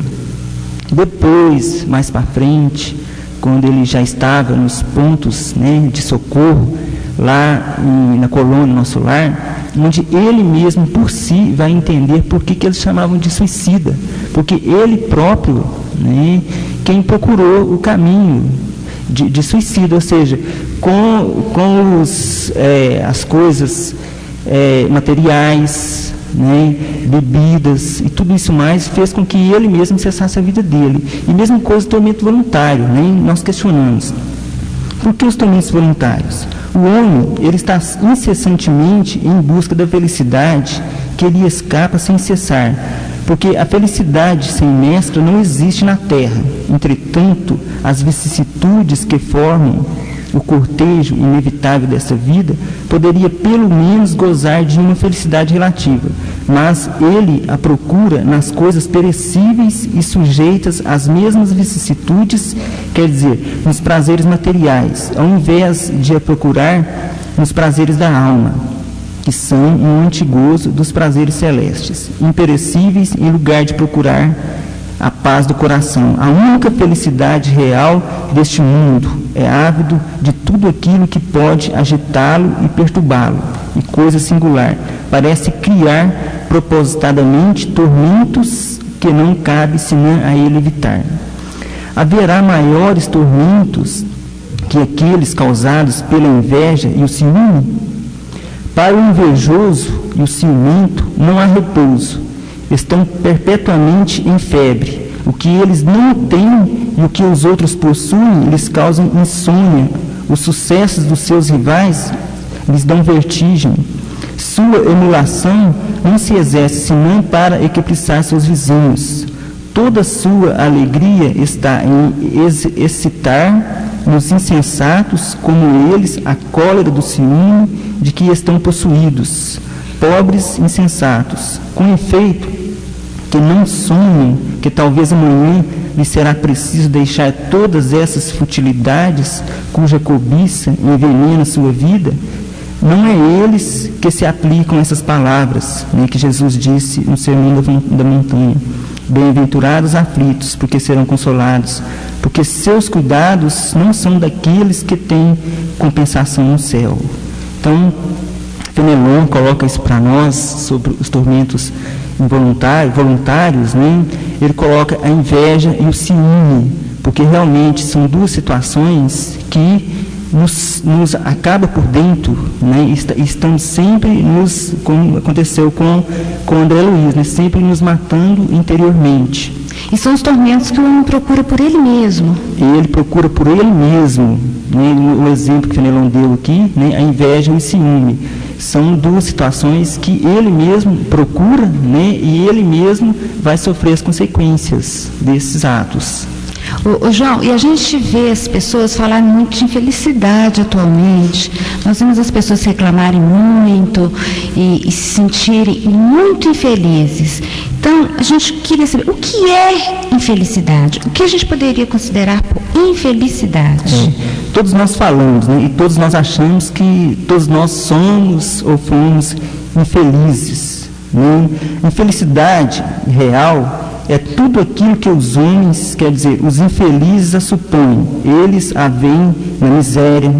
Speaker 9: Depois, mais para frente, quando ele já estava nos pontos, né, de socorro, lá na colônia Nosso Lar, onde ele mesmo por si vai entender por que eles chamavam de suicida, porque ele próprio, né, quem procurou o caminho de suicida, ou seja, com as coisas materiais, né, bebidas e tudo isso mais, fez com que ele mesmo cessasse a vida dele. E mesma coisa do tormento voluntário, né? Nós questionamos, por que os tormentos voluntários? O homem, ele está incessantemente em busca da felicidade que ele escapa sem cessar, porque a felicidade sem mescla não existe na terra. Entretanto, as vicissitudes que formam o cortejo inevitável dessa vida, poderia pelo menos gozar de uma felicidade relativa, mas ele a procura nas coisas perecíveis e sujeitas às mesmas vicissitudes, quer dizer, nos prazeres materiais, ao invés de a procurar nos prazeres da alma, que são um antigozo dos prazeres celestes, imperecíveis em lugar de procurar a paz do coração. A única felicidade real deste mundo é ávido de tudo aquilo que pode agitá-lo e perturbá-lo. E coisa singular, parece criar propositadamente tormentos que não cabe senão a ele evitar. Haverá maiores tormentos que aqueles causados pela inveja e o ciúme? Para o invejoso e o ciumento não há repouso. Estão perpetuamente em febre. O que eles não têm e o que os outros possuem lhes causam insônia. Os sucessos dos seus rivais lhes dão vertigem. Sua emulação não se exerce senão para equilibriar seus vizinhos. Toda sua alegria está em excitar nos insensatos, como eles, a cólera do ciúme de que estão possuídos, pobres insensatos. Com efeito, que não sonham que talvez amanhã lhe será preciso deixar todas essas futilidades cuja cobiça envenena sua vida. Não é eles que se aplicam essas palavras, né, que Jesus disse no Sermão da Montanha: bem-aventurados aflitos, porque serão consolados, porque seus cuidados não são daqueles que têm compensação no céu. Então, Fenelon coloca isso para nós sobre os tormentos voluntários, né? Ele coloca a inveja e o ciúme, porque realmente são duas situações que nos acaba por dentro, né? Estamos sempre como aconteceu com André Luiz, né? Sempre nos matando interiormente.
Speaker 4: E são os tormentos que o homem procura por ele mesmo.
Speaker 9: Ele procura por ele mesmo, né? O exemplo que Fenelon deu aqui, né? A inveja e o ciúme. São duas situações que ele mesmo procura, né? E ele mesmo vai sofrer as consequências desses atos.
Speaker 4: Ô João, e a gente vê as pessoas falarem muito de infelicidade atualmente. Nós vemos as pessoas reclamarem muito e se sentirem muito infelizes. Então, a gente queria saber o que é infelicidade? O que a gente poderia considerar por infelicidade?
Speaker 9: Todos nós falamos, né? E todos nós achamos que todos nós somos ou fomos infelizes, né? Infelicidade real é tudo aquilo que os homens, quer dizer, os infelizes a supõem. Eles a veem na miséria,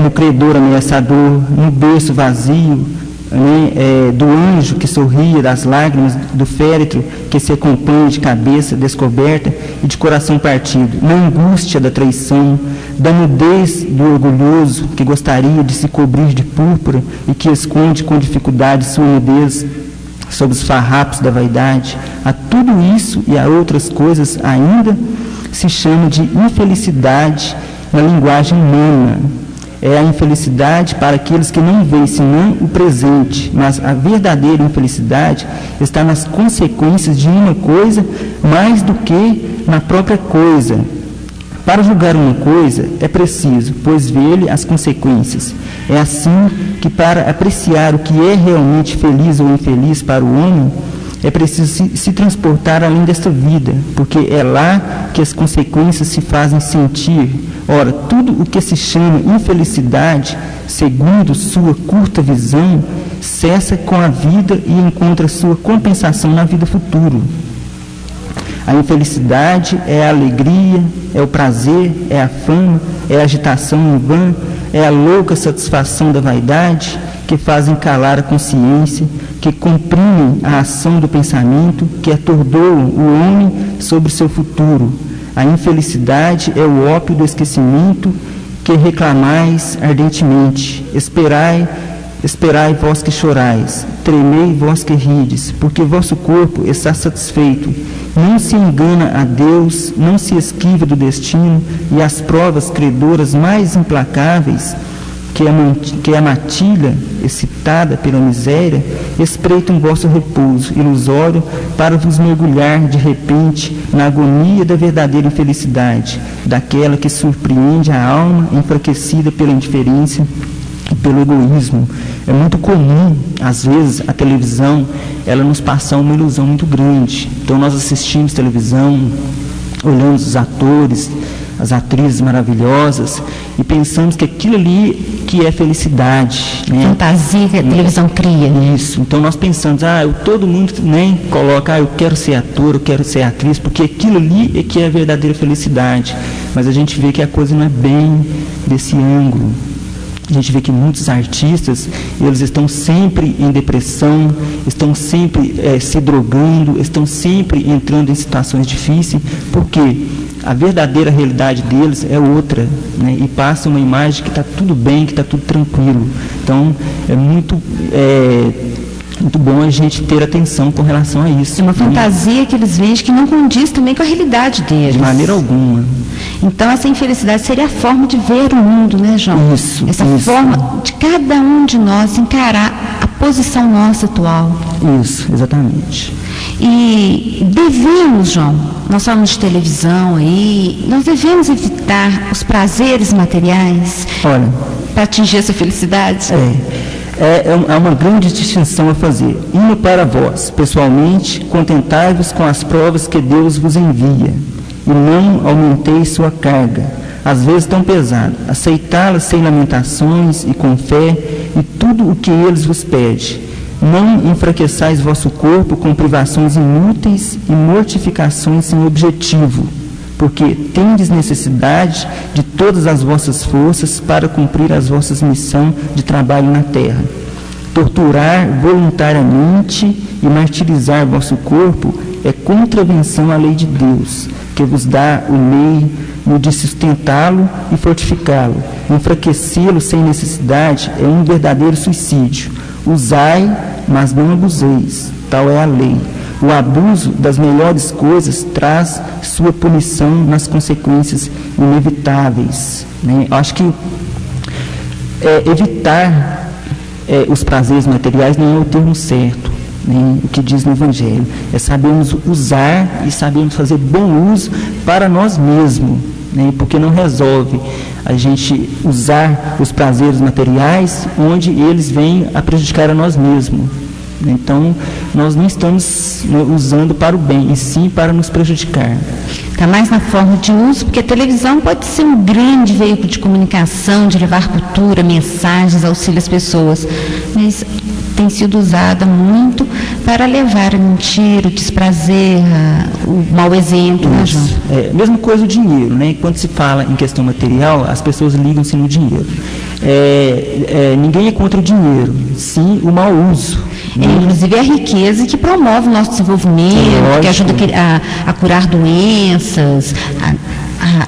Speaker 9: no credor ameaçador, no berço vazio, né, do anjo que sorria, das lágrimas, do féretro que se acompanha de cabeça descoberta e de coração partido, na angústia da traição, da nudez do orgulhoso que gostaria de se cobrir de púrpura e que esconde com dificuldade sua nudez sob os farrapos da vaidade. A tudo isso e a outras coisas ainda se chama de infelicidade na linguagem humana. É a infelicidade para aqueles que não veem senão o presente, mas a verdadeira infelicidade está nas consequências de uma coisa mais do que na própria coisa. Para julgar uma coisa é preciso, pois ver-lhe as consequências. É assim que para apreciar o que é realmente feliz ou infeliz para o homem, é preciso se transportar além desta vida, porque é lá que as consequências se fazem sentir. Ora, tudo o que se chama infelicidade, segundo sua curta visão, cessa com a vida e encontra sua compensação na vida futura. A infelicidade é a alegria, é o prazer, é a fama, é a agitação em vão, é a louca satisfação da vaidade, que fazem calar a consciência, que comprimem a ação do pensamento, que atordoam o homem sobre seu futuro. A infelicidade é o ópio do esquecimento, que reclamais ardentemente. Esperai vós que chorais, tremei vós que rides, porque vosso corpo está satisfeito. Não se engana a Deus, não se esquiva do destino, e as provas credoras mais implacáveis, que a matilha, excitada pela miséria, espreitam vosso repouso ilusório para vos mergulhar de repente na agonia da verdadeira infelicidade, daquela que surpreende a alma enfraquecida pela indiferença e pelo egoísmo. É muito comum, às vezes, a televisão, ela nos passar uma ilusão muito grande. Então nós assistimos televisão, olhamos os atores, as atrizes maravilhosas e pensamos que aquilo ali que é felicidade, né?
Speaker 4: Fantasia que a televisão cria.
Speaker 9: Isso. Então nós pensamos, todo mundo coloca, eu quero ser ator, eu quero ser atriz, porque aquilo ali é que é a verdadeira felicidade. Mas a gente vê que a coisa não é bem desse ângulo. A gente vê que muitos artistas, eles estão sempre em depressão, estão sempre se drogando, estão sempre entrando em situações difíceis, porque a verdadeira realidade deles é outra, né? E passa uma imagem que está tudo bem, que está tudo tranquilo. Então, é muito bom a gente ter atenção com relação a isso.
Speaker 4: É uma fantasia que eles veem que não condiz também com a realidade deles.
Speaker 9: De maneira alguma.
Speaker 4: Então, essa infelicidade seria a forma de ver o mundo, né, João?
Speaker 9: Isso.
Speaker 4: Forma de cada um de nós encarar a posição nossa atual.
Speaker 9: Isso, exatamente.
Speaker 4: E devemos, João, nós falamos de televisão aí, nós devemos evitar os prazeres materiais para atingir essa felicidade?
Speaker 9: Há uma grande distinção a fazer. Uma para vós, pessoalmente, contentai-vos com as provas que Deus vos envia, e não aumenteis sua carga, às vezes tão pesada. Aceitá-las sem lamentações e com fé, e tudo o que eles vos pedem. Não enfraqueçais vosso corpo com privações inúteis e mortificações sem objetivo, porque tendes necessidade de todas as vossas forças para cumprir as vossas missões de trabalho na terra. Torturar voluntariamente e martirizar vosso corpo é contravenção à lei de Deus, que vos dá o meio de sustentá-lo e fortificá-lo. Enfraquecê-lo sem necessidade é um verdadeiro suicídio. Usai, mas não abuseis, tal é a lei. O abuso das melhores coisas traz sua punição nas consequências inevitáveis, né? Acho que evitar os prazeres materiais não é o termo certo, né? O que diz no Evangelho é sabermos usar e sabermos fazer bom uso para nós mesmos, né? Porque não resolve a gente usar os prazeres materiais onde eles vêm a prejudicar a nós mesmos. Então, nós não estamos usando para o bem, e sim para nos prejudicar.
Speaker 4: Está mais na forma de uso, porque a televisão pode ser um grande veículo de comunicação, de levar cultura, mensagens, auxílio às pessoas, mas tem sido usada muito para levar a mentira, o desprazer, o mau exemplo. Né, João?
Speaker 9: Mesma coisa o dinheiro, né? Quando se fala em questão material, as pessoas ligam-se no dinheiro. Ninguém é contra o dinheiro, sim o mau uso.
Speaker 4: Inclusive é a riqueza que promove o nosso desenvolvimento, que ajuda a curar doenças,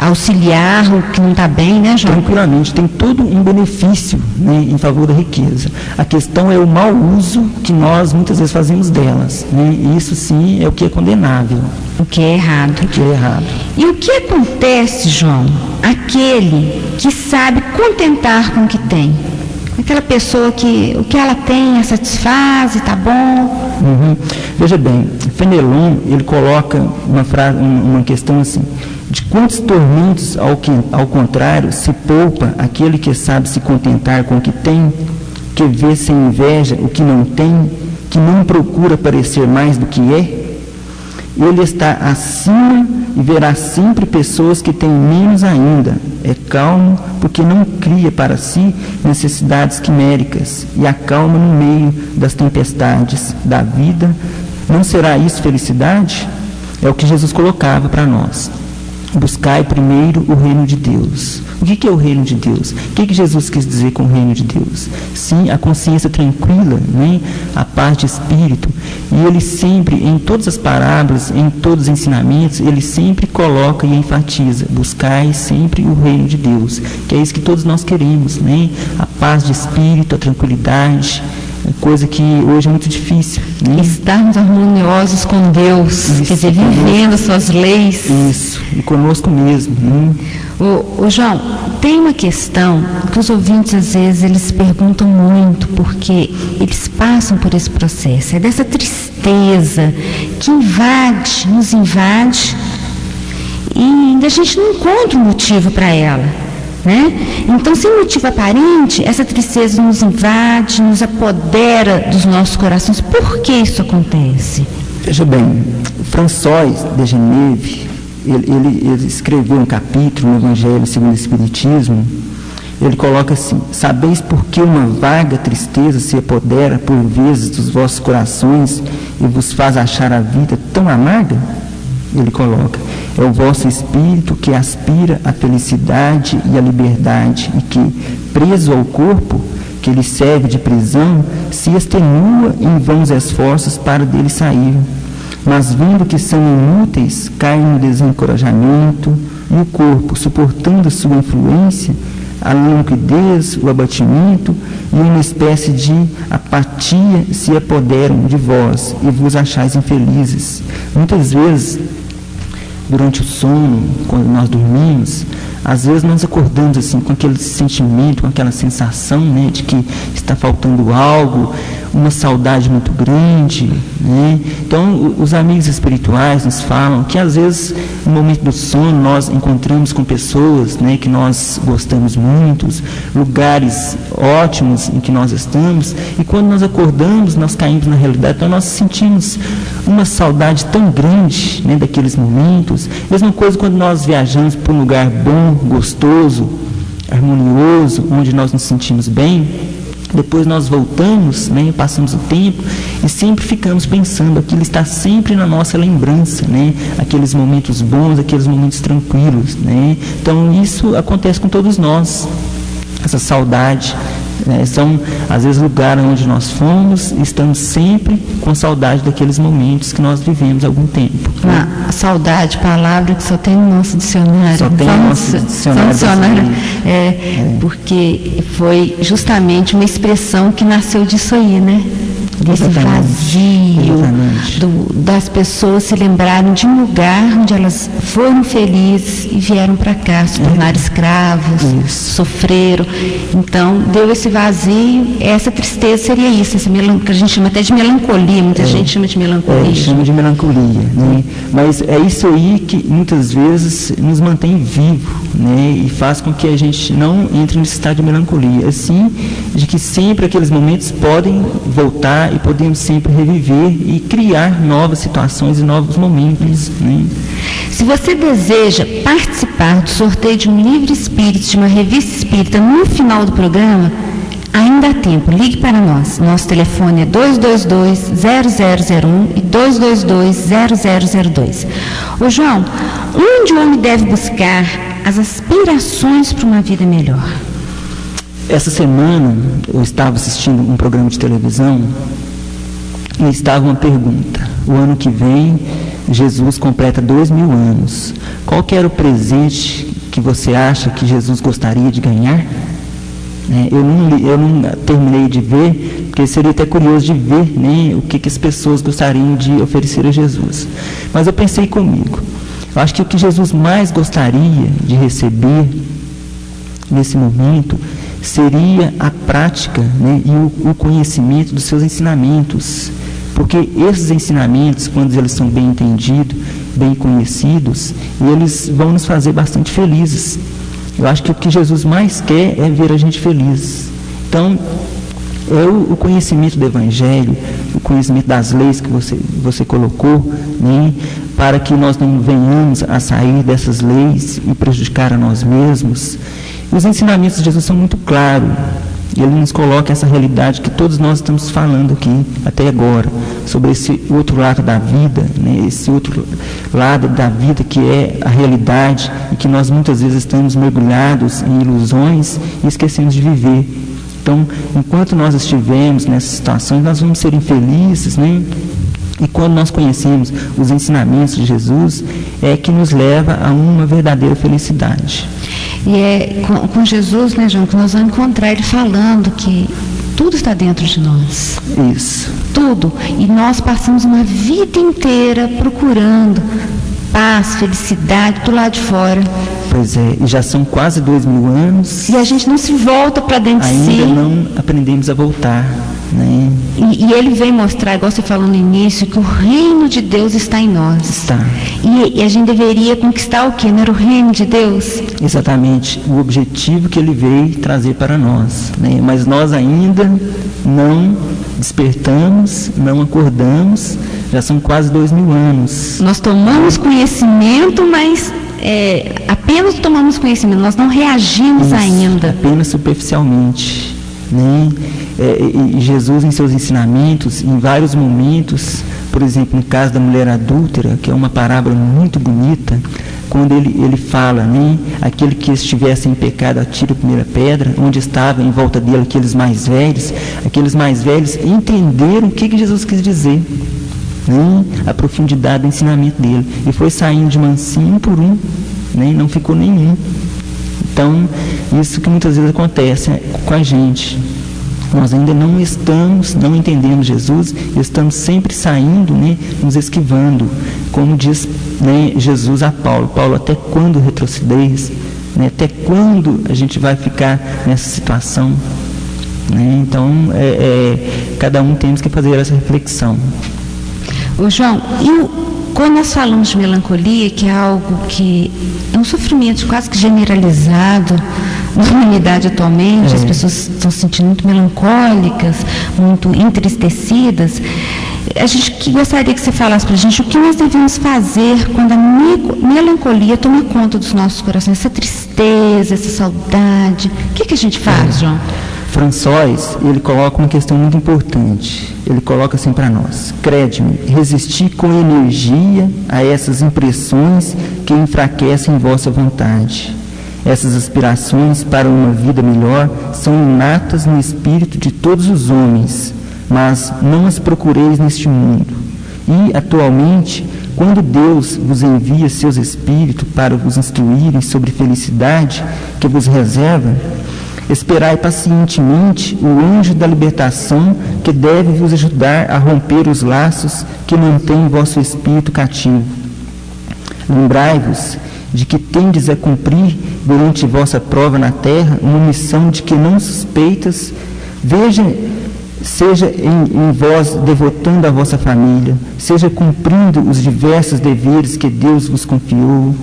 Speaker 4: a auxiliar o que não está bem, né, João?
Speaker 9: Tranquilamente, tem todo um benefício, né, em favor da riqueza. A questão é o mau uso que nós muitas vezes fazemos delas, né? E isso sim é o que é condenável.
Speaker 4: O que é errado.
Speaker 9: O que é errado.
Speaker 4: E o que acontece, João? Aquele que sabe contentar com o que tem. Aquela pessoa que o que ela tem a satisfaz e está bom.
Speaker 9: Veja bem, Fenelon, ele coloca uma questão assim: de quantos tormentos, ao contrário, se poupa aquele que sabe se contentar com o que tem, que vê sem inveja o que não tem, que não procura parecer mais do que é? Ele está acima e verá sempre pessoas que têm menos ainda. É calmo porque não cria para si necessidades quiméricas e acalma no meio das tempestades da vida. Não será isso felicidade? É o que Jesus colocava para nós. Buscai primeiro o reino de Deus. O que é o reino de Deus? O que Jesus quis dizer com o reino de Deus? Sim, a consciência tranquila, né? A paz de espírito. E ele sempre, em todas as parábolas, em todos os ensinamentos, ele sempre coloca e enfatiza: buscai sempre o reino de Deus, que é isso que todos nós queremos, né? A paz de espírito, a tranquilidade, coisa que hoje é muito difícil. Né?
Speaker 4: Estarmos harmoniosos com Deus,
Speaker 9: Isso,
Speaker 4: quer dizer, vivendo as suas leis.
Speaker 9: Isso, e conosco mesmo. Né?
Speaker 4: Ô João, tem uma questão que os ouvintes às vezes eles perguntam muito, porque eles passam por esse processo, é dessa tristeza que nos invade, e ainda a gente não encontra um motivo para ela, né? Então, sem motivo aparente, essa tristeza nos invade, nos apodera dos nossos corações. Por que isso acontece?
Speaker 9: Veja bem, François de Geneve, ele escreveu um capítulo no Evangelho segundo o Espiritismo. Ele coloca assim: sabeis por que uma vaga tristeza se apodera por vezes dos vossos corações e vos faz achar a vida tão amarga? Ele coloca: é o vosso espírito que aspira à felicidade e à liberdade e que, preso ao corpo que lhe serve de prisão, se extenua em vãos esforços para dele sair. Mas vendo que são inúteis, cai no desencorajamento, e o corpo, suportando sua influência, a languidez, o abatimento e uma espécie de apatia se apoderam de vós e vos achais infelizes. Muitas vezes, durante o sono, quando nós dormimos, às vezes nós acordamos assim com aquele sentimento, com aquela sensação, né, de que está faltando algo, uma saudade muito grande, né? Então, os amigos espirituais nos falam que às vezes no momento do sono nós encontramos com pessoas, né, que nós gostamos muito, lugares ótimos em que nós estamos, e quando nós acordamos nós caímos na realidade, então nós sentimos uma saudade tão grande, né, daqueles momentos. Mesma coisa quando nós viajamos para um lugar bom, gostoso, harmonioso, onde nós nos sentimos bem. Depois nós voltamos, né, passamos o tempo e sempre ficamos pensando, aquilo está sempre na nossa lembrança, né, aqueles momentos bons, aqueles momentos tranquilos, né. Então isso acontece com todos nós, essa saudade, né, são às vezes lugares onde nós fomos e estamos sempre com saudade daqueles momentos que nós vivemos há algum tempo.
Speaker 4: A saudade, palavra que só tem no nosso dicionário.
Speaker 9: Só tem no nosso dicionário.
Speaker 4: Porque foi justamente uma expressão que nasceu disso aí, né? Desse vazio, das pessoas se lembrarem de um lugar onde elas foram felizes e vieram para cá, se tornaram escravos, sofreram. Então, deu esse vazio, essa tristeza seria isso, essa que a gente chama até de melancolia, muita gente chama de melancolia.
Speaker 9: Chama de melancolia, né? Mas é isso aí que muitas vezes nos mantém vivo, né? E faz com que a gente não entre nesse estado de melancolia, assim, de que sempre aqueles momentos podem voltar e podemos sempre reviver e criar novas situações e novos momentos, né?
Speaker 4: Se você deseja participar do sorteio de um livro espírita, de uma revista espírita, no final do programa, ainda há tempo. Ligue para nós. Nosso telefone é 222-0001 e 222-0002. Ô João, onde o homem deve buscar as aspirações para uma vida melhor?
Speaker 9: Essa semana eu estava assistindo um programa de televisão e estava uma pergunta: o ano que vem Jesus completa 2000 anos. Qual que era o presente que você acha que Jesus gostaria de ganhar? Eu não terminei de ver, porque seria até curioso de ver, né, o que as pessoas gostariam de oferecer a Jesus. Mas eu pensei comigo, eu acho que o que Jesus mais gostaria de receber nesse momento seria a prática, né, e o conhecimento dos seus ensinamentos. Porque esses ensinamentos, quando eles são bem entendidos, bem conhecidos, eles vão nos fazer bastante felizes. Eu acho que o que Jesus mais quer é ver a gente feliz. Então, é o conhecimento do Evangelho, o conhecimento das leis que você colocou, né, para que nós não venhamos a sair dessas leis e prejudicar a nós mesmos. Os ensinamentos de Jesus são muito claros. Ele nos coloca essa realidade que todos nós estamos falando aqui até agora, sobre esse outro lado da vida, né? Esse outro lado da vida que é a realidade e que nós muitas vezes estamos mergulhados em ilusões e esquecemos de viver. Então, enquanto nós estivermos nessas situações, nós vamos ser infelizes, né? E quando nós conhecemos os ensinamentos de Jesus, é que nos leva a uma verdadeira felicidade.
Speaker 4: E é com Jesus, né, João, que nós vamos encontrar ele falando que tudo está dentro de nós.
Speaker 9: Isso.
Speaker 4: Tudo. E nós passamos uma vida inteira procurando paz, felicidade do lado de fora.
Speaker 9: Pois é, e já são quase 2000 anos.
Speaker 4: E a gente não se volta para dentro de si.
Speaker 9: Ainda não aprendemos a voltar, né?
Speaker 4: E ele vem mostrar, igual você falou no início, que o reino de Deus está em nós.
Speaker 9: Está.
Speaker 4: E a gente deveria conquistar o quê? Não era o reino de Deus?
Speaker 9: Exatamente, o objetivo que ele veio trazer para nós, né? Mas nós ainda não despertamos, não acordamos, já são quase 2000 anos.
Speaker 4: Nós tomamos conhecimento, mas apenas tomamos conhecimento, nós não reagimos ainda.
Speaker 9: Apenas superficialmente, né? E Jesus, em seus ensinamentos, em vários momentos, por exemplo, no caso da mulher adúltera, que é uma parábola muito bonita, quando ele fala, né, aquele que estivesse em pecado atire a primeira pedra, onde estavam em volta dele aqueles mais velhos entenderam o que Jesus quis dizer, né, a profundidade do ensinamento dele, e foi saindo de mansinho um por um, né, não ficou nenhum. Então, isso que muitas vezes acontece com a gente. Nós ainda não entendemos Jesus, estamos sempre saindo, né, nos esquivando, como diz, né, Jesus a Paulo. Paulo, até quando retrocederes? Né, até quando a gente vai ficar nessa situação? Né? Então, cada um temos que fazer essa reflexão.
Speaker 4: Ô João, quando nós falamos de melancolia, que é algo que é um sofrimento quase que generalizado na humanidade atualmente, as pessoas estão se sentindo muito melancólicas, muito entristecidas, a gente gostaria que você falasse para a gente o que nós devemos fazer quando a melancolia toma conta dos nossos corações, essa tristeza, essa saudade. O que a gente faz, João?
Speaker 9: François, ele coloca uma questão muito importante. Ele coloca assim para nós: crede-me, resisti com energia a essas impressões que enfraquecem vossa vontade. Essas aspirações para uma vida melhor são inatas no espírito de todos os homens, mas não as procureis neste mundo. E, atualmente, quando Deus vos envia seus espíritos para vos instruírem sobre felicidade que vos reserva, esperai pacientemente o anjo da libertação que deve vos ajudar a romper os laços que mantêm vosso espírito cativo. Lembrai-vos de que tendes a cumprir durante vossa prova na terra uma missão de que não suspeitas, seja em vós devotando a vossa família, seja cumprindo os diversos deveres que Deus vos confiou.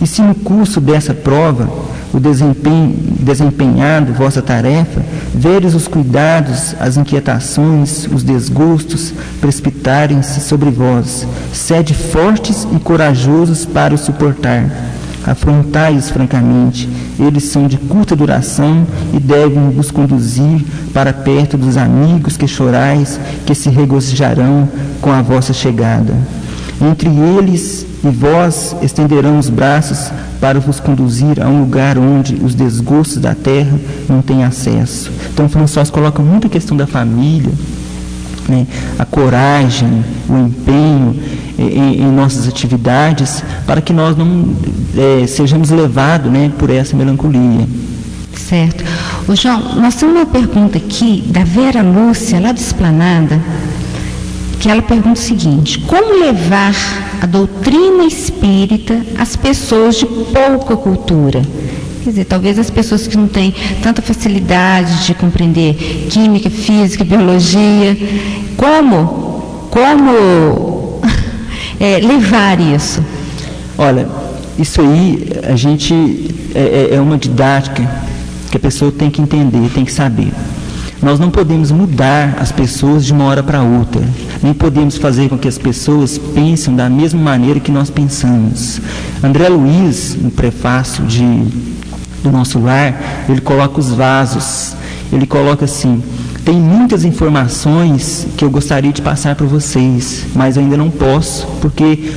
Speaker 9: E se no curso dessa prova, o desempenhado vossa tarefa, veres os cuidados, as inquietações, os desgostos precipitarem-se sobre vós, sede fortes e corajosos para o suportar. Afrontai-os francamente, eles são de curta duração e devem vos conduzir para perto dos amigos que chorais, que se regozijarão com a vossa chegada. Entre eles e vós estenderão os braços para vos conduzir a um lugar onde os desgostos da terra não têm acesso. Então, François coloca muito a questão da família, né, a coragem, o empenho em nossas atividades, para que nós não sejamos levados, né, por essa melancolia.
Speaker 4: Certo. Ô João, nós temos uma pergunta aqui da Vera Lúcia, lá do Esplanada, que ela pergunta o seguinte: como levar a doutrina espírita às pessoas de pouca cultura? Quer dizer, talvez as pessoas que não têm tanta facilidade de compreender química, física, biologia, como levar isso?
Speaker 9: Olha, isso aí a gente é uma didática que a pessoa tem que entender, tem que saber. Nós não podemos mudar as pessoas de uma hora para outra, nem podemos fazer com que as pessoas pensem da mesma maneira que nós pensamos. André Luiz, no prefácio do Nosso Lar, ele coloca os vasos, ele coloca assim: tem muitas informações que eu gostaria de passar para vocês, mas eu ainda não posso, porque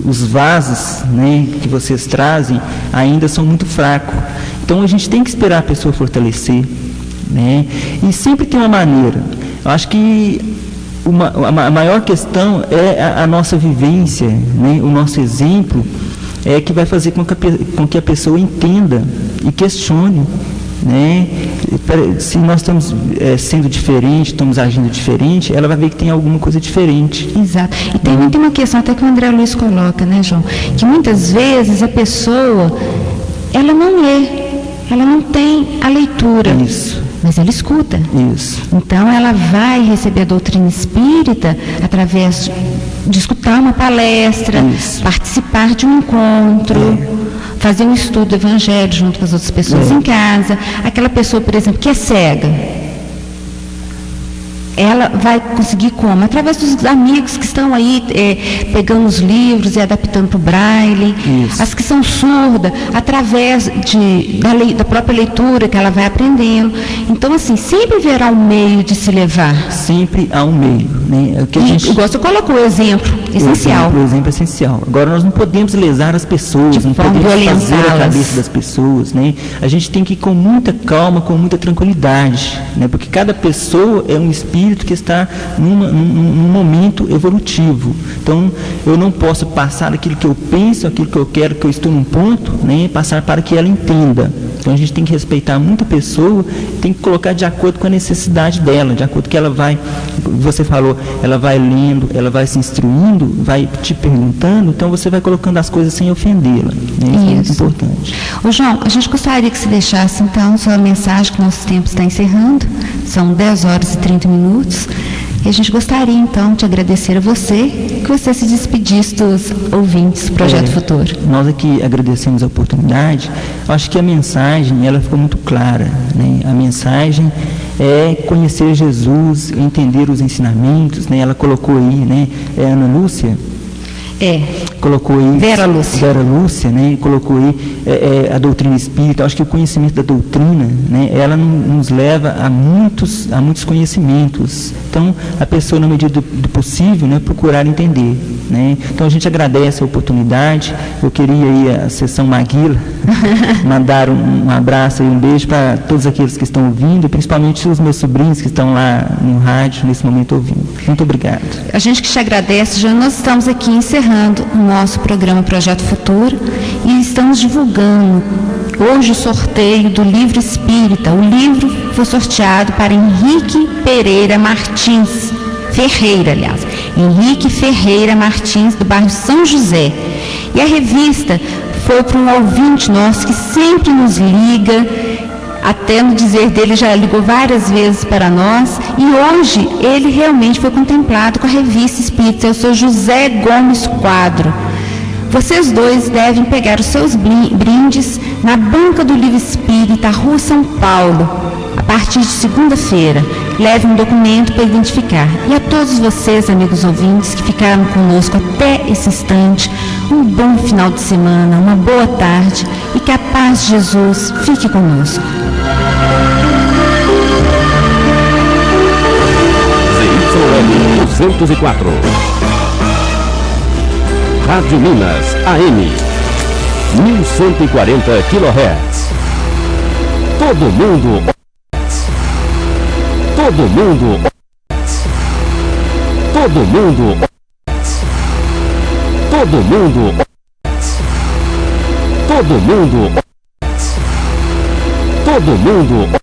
Speaker 9: os vasos, né, que vocês trazem ainda são muito fracos. Então a gente tem que esperar a pessoa fortalecer, né? E sempre tem uma maneira. Eu acho que a maior questão é a nossa vivência, né? O nosso exemplo é que vai fazer com que a pessoa entenda e questione, né? Se nós estamos sendo diferente, estamos agindo diferente, ela vai ver que tem alguma coisa diferente.
Speaker 4: Exato. E tem uma questão até que o André Luiz coloca, né, João? Que muitas vezes a pessoa, ela não lê, ela não tem a leitura.
Speaker 9: Isso.
Speaker 4: Mas ela escuta.
Speaker 9: Isso.
Speaker 4: Então ela vai receber a doutrina espírita através de escutar uma palestra,
Speaker 9: Isso.
Speaker 4: participar de um encontro, fazer um estudo do evangelho junto com as outras pessoas em casa. Aquela pessoa, por exemplo, que é cega, ela vai conseguir como? Através dos amigos que estão aí pegando os livros e adaptando para o braille.
Speaker 9: Isso.
Speaker 4: As que são surdas, através da própria leitura que ela vai aprendendo. Então, assim, sempre haverá um meio de se levar.
Speaker 9: Sempre há um meio, né?
Speaker 4: Igual você colocou o exemplo essencial.
Speaker 9: O exemplo essencial. Agora, nós não podemos lesar as pessoas, não podemos fazer a cabeça das pessoas, né? A gente tem que ir com muita calma, com muita tranquilidade, né? Porque cada pessoa é um espírito que está num momento evolutivo. Então, eu não posso passar aquilo que eu penso, aquilo que eu quero, que eu estou num ponto, né? Passar para que ela entenda. Então, a gente tem que respeitar muito a pessoa, tem que colocar de acordo com a necessidade dela, de acordo com que ela vai, você falou, ela vai lendo, ela vai se instruindo, vai te perguntando, então você vai colocando as coisas sem ofendê-la. Né? Isso é muito importante.
Speaker 4: Ô João, a gente gostaria que você deixasse então sua mensagem, que nosso tempo está encerrando, são 10 horas e 30 minutos, e a gente gostaria então de agradecer a você, que você se despedisse dos ouvintes do Projeto Futuro.
Speaker 9: Nós aqui agradecemos a oportunidade. Eu acho que a mensagem, ela ficou muito clara, né? A mensagem é conhecer Jesus, entender os ensinamentos, né? Ela colocou aí, né? Ana Lúcia, colocou aí
Speaker 4: Vera Lúcia,
Speaker 9: né? Colocou aí a doutrina espírita. Eu acho que o conhecimento da doutrina, né? Ela nos leva a muitos conhecimentos. Então, a pessoa, na medida do possível, né? Procurar entender, né? Então, a gente agradece a oportunidade. Eu queria aí a sessão Maguila mandar um abraço e um beijo para todos aqueles que estão ouvindo, principalmente os meus sobrinhos que estão lá no rádio nesse momento ouvindo. Muito obrigado.
Speaker 4: A gente que te agradece, já nós estamos aqui encerrando o nosso programa Projeto Futuro e estamos divulgando hoje o sorteio do livro espírita. O livro foi sorteado para Henrique Ferreira Martins, do bairro São José. E a revista foi para um ouvinte nosso que sempre nos liga, até no dizer dele já ligou várias vezes para nós, e hoje ele realmente foi contemplado com a revista espírita, é o seu José Gomes Quadro. Vocês dois devem pegar os seus brindes na Banca do Livro Espírita, Rua São Paulo, a partir de segunda-feira. Leve um documento para identificar. E a todos vocês, amigos ouvintes, que ficaram conosco até esse instante, um bom final de semana, uma boa tarde e que a paz de Jesus fique conosco.
Speaker 7: ZYL 204. Rádio Minas AM 1140 kHz. Todo mundo. Todo mundo. Todo mundo. Todo mundo. Todo mundo. Todo mundo.